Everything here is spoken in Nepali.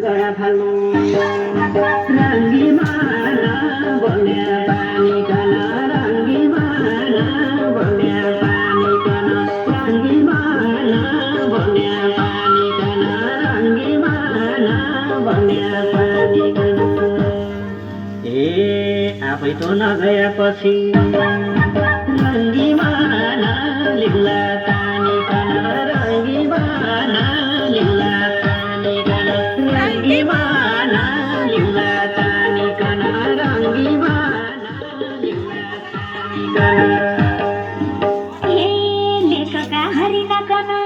गया थालो रंगी माला बन्या पानी कना रंगी माला बन्या पानी कना रंगी माला बन्या पानी कना रंगी माला बन्या पानी कना आफै त नगएपछि रंगी माला लिग्ला पानी कना रंगी माला लिग्ला पानी कना रंगी माला लिग्ला पानी कना रंगी माला लिग्ला पानी कना हे लेखका हरिना कना